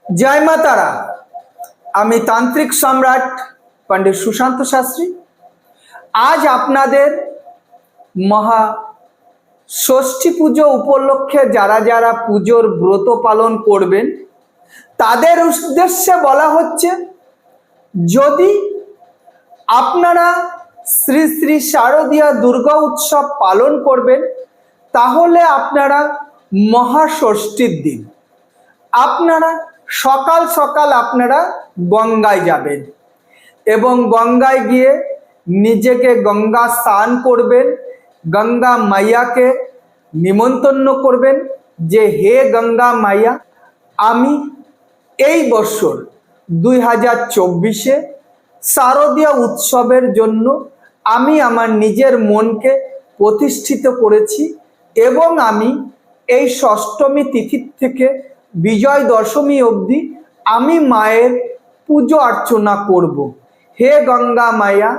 जय मा तारा। আমি তান্ত্রিক সম্রাট पंडित সুশান্ত শাস্ত্রী आज আপনাদের মহা ষষ্ঠী পুজো উপলক্ষে যারা যারা পুজোর ব্রত পালন করবেন তাদের উদ্দেশ্যে বলা হচ্ছে, যদি আপনারা শ্রী শ্রী শারদীয়া দুর্গা উৎসব পালন করবেন তাহলে আপনারা মহাষষ্ঠীর দিন আপনারা সকাল সকাল আপনারা গঙ্গায় যাবেন এবং গঙ্গায় গিয়ে নিজেকে গঙ্গা স্নান করবেন, গঙ্গা মাইয়াকে নিমন্ত্রণ করবেন যে হে গঙ্গা মাইয়া, আমি এই বছর 2024-এ শারদীয়া উৎসবের জন্য আমি আমার নিজের মনকে প্রতিষ্ঠিত করেছি এবং আমি এই ষষ্ঠমী তিথি থেকে বিজয় দশমী অবধি আমি মায়ের পুজো অর্চনা করব। হে গঙ্গা মায়া,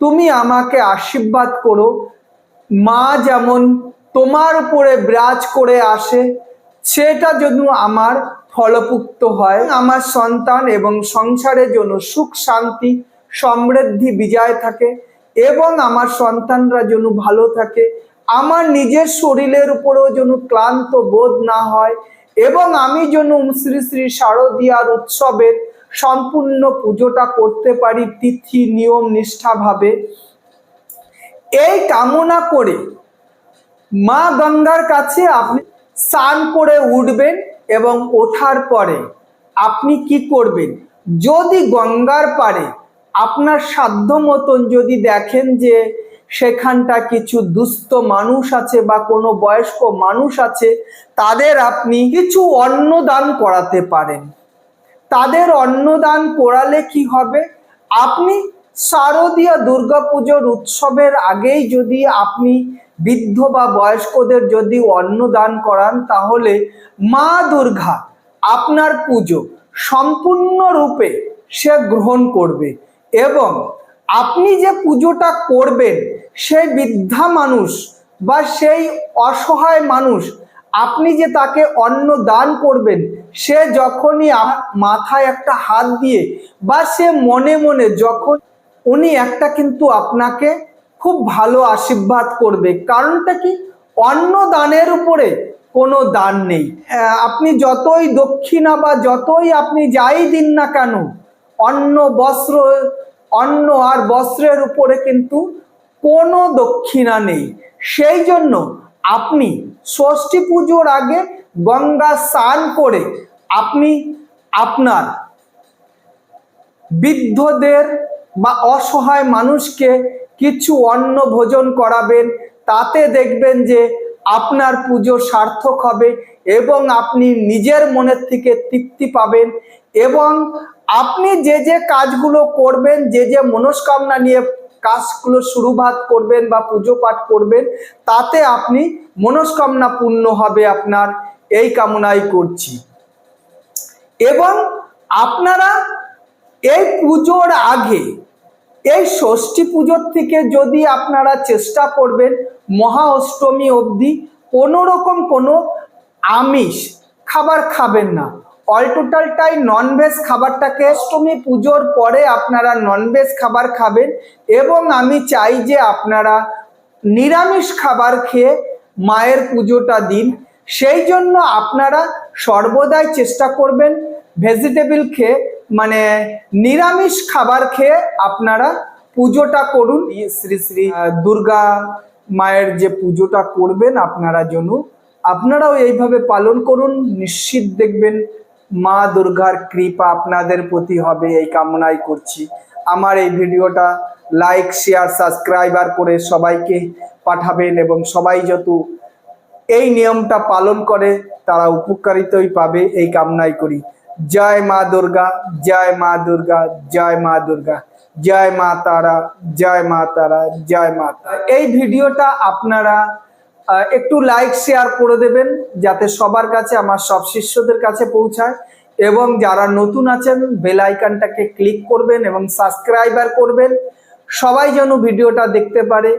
তুমি আমাকে আশীর্বাদ করো। মা যেমন তোমার উপরে বিরাজ করে আসে সেটা যেন আমার ফলপ্রসূ হয়, আমার সন্তান এবং সংসারের জন্য সুখ শান্তি সমৃদ্ধি বিজয় থাকে এবং আমার সন্তানরা যেন ভালো থাকে, আমার নিজের শরীরের উপরেও যেন ক্লান্ত বোধ না হয় এবং আমি যেন শ্রী শ্রী শারদীয়ার উৎসবের সম্পূর্ণ পুজোটা করতে পারি তিথি নিয়ম নিষ্ঠাভাবে। এই কামনা করে মা গঙ্গার কাছে আপনি স্নান করে উঠবেন এবং ওঠার পরে আপনি কি করবেন, যদি গঙ্গার পাড়ে আপনার সাধ্য মতন যদি দেখেন যে সেখানটা কিছু দুস্থ মানুষ আছে বা কোনো বয়স্ক মানুষ আছে, তাদের আপনি কিছু অন্নদান করাতে পারেন। তাদের অন্নদান করালে কি হবে, আপনি শারদীয়া দুর্গাপুজোর উৎসবের আগেই যদি আপনি বৃদ্ধ বা বয়স্কদের যদি অন্নদান করান তাহলে মা দুর্গা আপনার পুজো সম্পূর্ণরূপে সে গ্রহণ করবে এবং আপনি যে পুজোটা করবেন সেই বৃদ্ধা মানুষ বা সেই অসহায় মানুষ আপনি যে তাকে অন্ন দান করবেন, সে যখনই মাথায় একটা হাত দিয়ে বা সে মনে মনে যখন উনি একটা কিন্তু আপনাকে খুব ভালো আশীর্বাদ করবে। কারণটা কি, অন্ন দানের উপরে কোনো দান নেই। আপনি যতই দক্ষিণা বা যতই আপনি যাই দিন না কেন, অন্ন আর বস্ত্রের উপরে কিন্তু কোনো দক্ষিণা নেই। সেই জন্য আপনি ষষ্ঠী পুজোর আগে গঙ্গা স্নান করে আপনি আপনার বৃদ্ধদের বা অসহায় মানুষকে কিছু অন্ন ভোজন করাবেন, তাতে দেখবেন যে আপনার পুজো সার্থক হবে এবং আপনি নিজের মনের থেকে তৃপ্তি পাবেন এবং আপনি যে যে কাজগুলো করবেন, যে যে মনস্কামনা নিয়ে কাজগুলো শুরুভাত করবেন বা পুজো পাঠ করবেন, তাতে আপনি মনস্কামনা পূর্ণ হবে আপনার, এই কামনাই করছি। এবং আপনারা এই পুজোর আগে এই ষষ্ঠী পুজোর থেকে যদি আপনারা চেষ্টা করবেন মহা অষ্টমী অবধি কোনো রকম কোনো আমিষ খাবার খাবেন না, অল টোটালটাই ননভেজ খাবারটাকে অষ্টমী পুজোর পরে আপনারা ননভেজ খাবার খাবেন এবং আমি চাই যে আপনারা নিরামিষ খাবার খেয়ে মায়ের পুজোটা দিন। সেই জন্য আপনারা সর্বদাই চেষ্টা করবেন ভেজিটেবল খেয়ে, মানে নিরামিষ খাবার খেয়ে আপনারা পুজোটা করুন। শ্রী শ্রী দুর্গা মায়ের যে পুজোটা করবেন আপনারা জন্য আপনারাও এইভাবে পালন করুন, নিশ্চিত দেখবেন মা দুর্গার কৃপা আপনাদের প্রতি হবে, এই কামনাই করছি। আমার এই ভিডিওটা লাইক শেয়ার সাবস্ক্রাইবার করে সবাইকে পাঠাবেন এবং সবাই যত এই নিয়মটা পালন করে তারা উপকারিতই পাবে, এই কামনাই করি। জয় মা দুর্গা, জয় মা দুর্গা, জয় মা দুর্গা, জয় মা তারা, জয় মা তারা, জয় মা তারা। এই ভিডিওটা আপনারা একটু লাইক শেয়ার করে দেবেন যাতে সবার কাছে, আমার সব শিষ্যদের কাছে পৌঁছায় এবং যারা নতুন আছেন বেল আইকনটাকে ক্লিক করবেন এবং সাবস্ক্রাইবার করবেন, সবাই যেন ভিডিওটা দেখতে পারে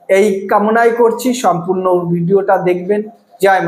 এই কামনাই করছি। সম্পূর্ণ ভিডিওটা দেখবেন। জয় মা।